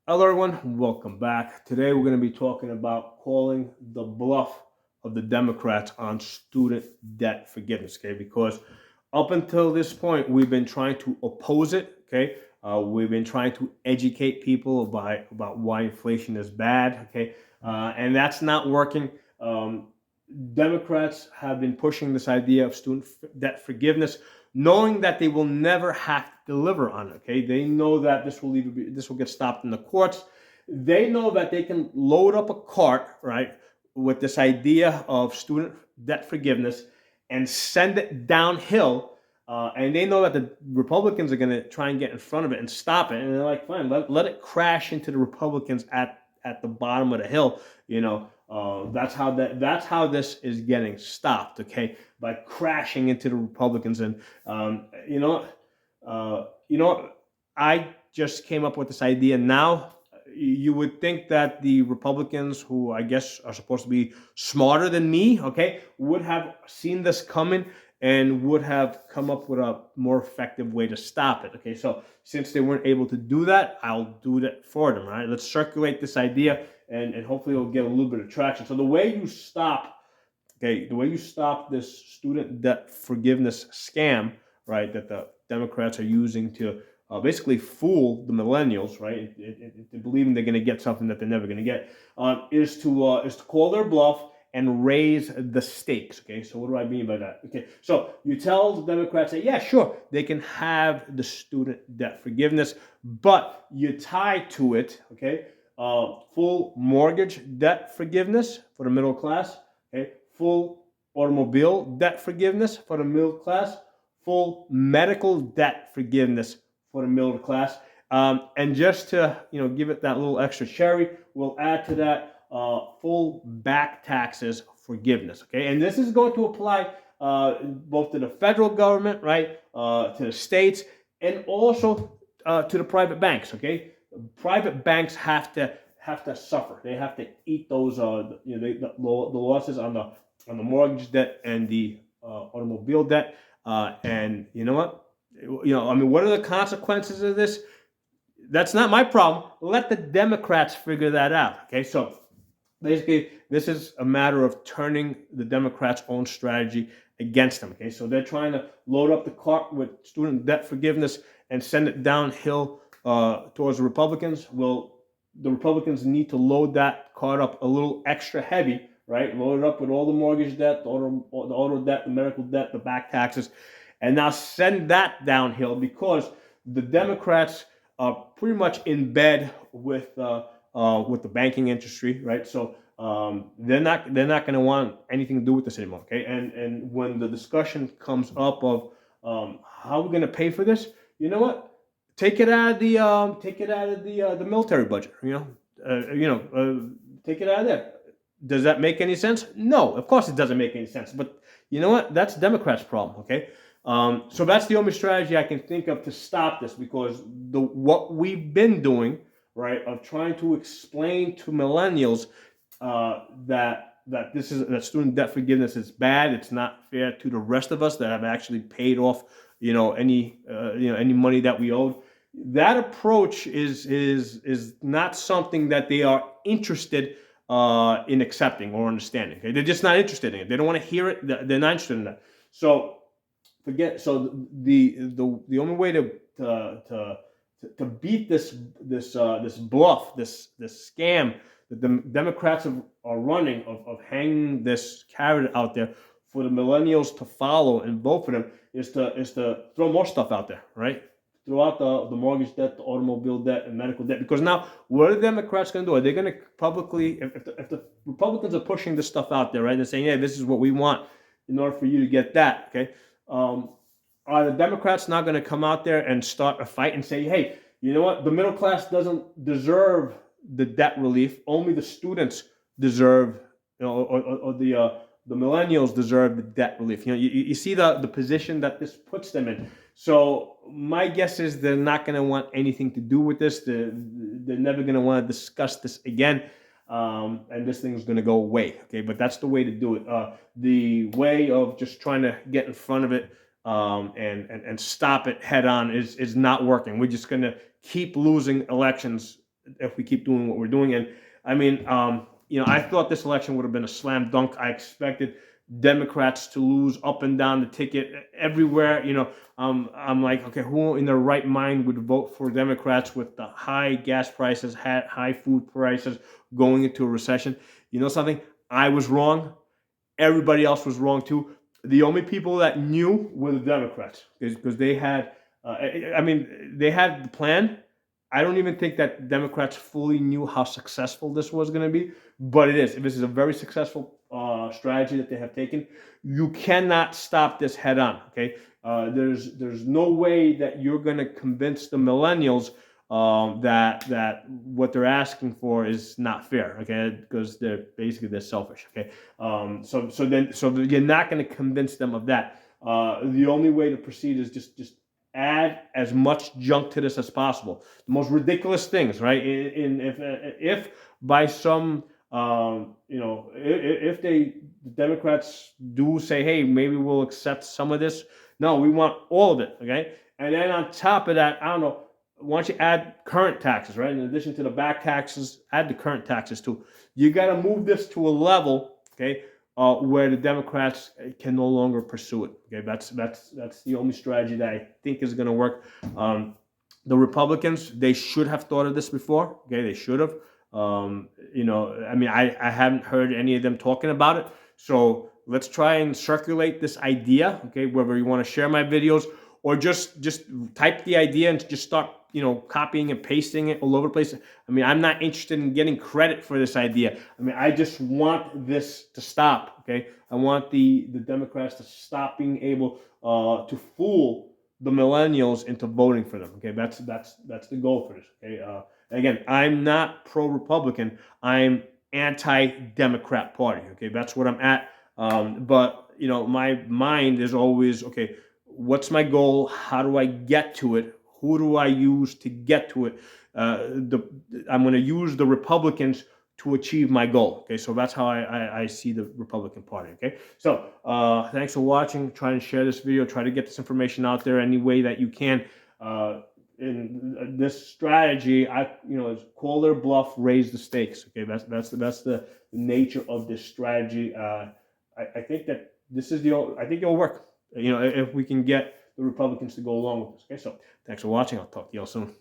Hello, everyone. Welcome back. Today, we're going to be talking about calling the bluff of the Democrats on student debt forgiveness. Okay, because up until this point, we've been trying to oppose it. Okay, we've been trying to educate people about why inflation is bad. Okay, and that's not working. Um, Democrats have been pushing this idea of student debt forgiveness, knowing that they will never have to deliver on it. Okay, they know that this will get stopped in the courts. They know that they can load up a cart, right, with this idea of student debt forgiveness and send it downhill. And they know that the Republicans are going to try and get in front of it and stop it. And they're like, fine, let it crash into the Republicans at the bottom of the hill. That's how this is getting stopped. Okay, by crashing into the Republicans. And I just came up with this idea now. You would think that the Republicans, who I guess are supposed to be smarter than me, okay, would have seen this coming and would have come up with a more effective way to stop it. Okay, so since they weren't able to do that, I'll do that for them. All right, let's circulate this idea, and hopefully it'll get a little bit of traction. So the way you stop this student debt forgiveness scam, right, that the Democrats are using to basically fool the millennials, right, into believing they're going to get something that they're never going to get, is to call their bluff and raise the stakes. Okay, so what do I mean by that? Okay, so you tell the Democrats that, yeah, sure, they can have the student debt forgiveness, but you tie to it, okay, full mortgage debt forgiveness for the middle class, okay, full automobile debt forgiveness for the middle class, full medical debt forgiveness for the middle class. And just to give it that little extra cherry, we'll add to that full back taxes forgiveness. Okay, and this is going to apply both to the federal government, right, to the states, and also to the private banks. Okay, private banks have to suffer. They have to eat those the losses on the mortgage debt and the automobile debt. And you know what? I mean, what are the consequences of this? That's not my problem. Let the Democrats figure that out. Okay, so basically, this is a matter of turning the Democrats' own strategy against them. Okay, so they're trying to load up the cart with student debt forgiveness and send it downhill towards the Republicans. Well, the Republicans need to load that cart up a little extra heavy, right? Load it up with all the mortgage debt, the auto debt, the medical debt, the back taxes, and now send that downhill, because the Democrats are pretty much in bed with the banking industry, right? So they're not going to want anything to do with this anymore. Okay, and when the discussion comes up of how we're going to pay for this, you know what? Take it out of the military budget. Take it out of there. Does that make any sense? No, of course it doesn't make any sense. But you know what? That's Democrats' problem. Okay, so that's the only strategy I can think of to stop this, because what we've been doing, right, of trying to explain to millennials that student debt forgiveness is bad. It's not fair to the rest of us that have actually paid off, any money that we owed. That approach is not something that they are interested in accepting or understanding. Okay? They're just not interested in it. They don't want to hear it. They're not interested in that. So forget. So the only way to beat this bluff, this scam that the Democrats are running of hanging this carrot out there for the millennials to follow and vote for them, is to throw more stuff out there, right? Throw out the mortgage debt, the automobile debt, and medical debt. Because now, what are the Democrats going to do? Are they going to publicly, if the Republicans are pushing this stuff out there, right? They're saying, yeah, this is what we want in order for you to get that, okay? Um, are the Democrats not going to come out there and start a fight and say, hey, you know what? The middle class doesn't deserve the debt relief. Only the students deserve, or the millennials deserve the debt relief. You see the position that this puts them in. So my guess is they're not going to want anything to do with this. They're never going to want to discuss this again. And this thing is going to go away. Okay, but that's the way to do it. The way of just trying to get in front of it and stop it head on is not working. We're just going to keep losing elections if we keep doing what we're doing. And I mean, I thought this election would have been a slam dunk. I expected Democrats to lose up and down the ticket everywhere. I'm like, okay, who in their right mind would vote for Democrats with the high gas prices, high food prices, going into a recession? You know something? I was wrong. Everybody else was wrong too. The only people that knew were the Democrats, because they had, they had the plan. I don't even think that Democrats fully knew how successful this was going to be, but it is. This is a very successful strategy that they have taken. You cannot stop this head on. Okay, there's no way that you're going to convince the millennials that what they're asking for is not fair. Okay, because they're selfish. Okay, so you're not going to convince them of that. The only way to proceed is just add as much junk to this as possible. The most ridiculous things, right? If by some, if the Democrats do say, hey, maybe we'll accept some of this. No, we want all of it, okay? And then on top of that, I don't know, why don't you add current taxes, right? In addition to the back taxes, add the current taxes too. You got to move this to a level, okay, where the Democrats can no longer pursue it. Okay, that's the only strategy that I think is going to work. The Republicans, they should have thought of this before. Okay, they should have. I haven't heard any of them talking about it. So let's try and circulate this idea. Okay, whether you want to share my videos or just type the idea and just start copying and pasting it all over the place. I mean, I'm not interested in getting credit for this idea. I mean, I just want this to stop, okay? I want the Democrats to stop being able to fool the millennials into voting for them, okay? That's the goal for this, okay? Again, I'm not pro-Republican. I'm anti-Democrat Party, okay? That's what I'm at. But my mind is always, okay, what's my goal? How do I get to it? Who do I use to get to it? I'm going to use the Republicans to achieve my goal. Okay, so that's how I see the Republican Party. Okay, so thanks for watching. Try and share this video. Try to get this information out there any way that you can. In this strategy, is call their bluff, raise the stakes. Okay, that's the nature of this strategy. I think that this is I think it'll work. If we can get the Republicans to go along with this. Okay, so thanks for watching. I'll talk to you all soon.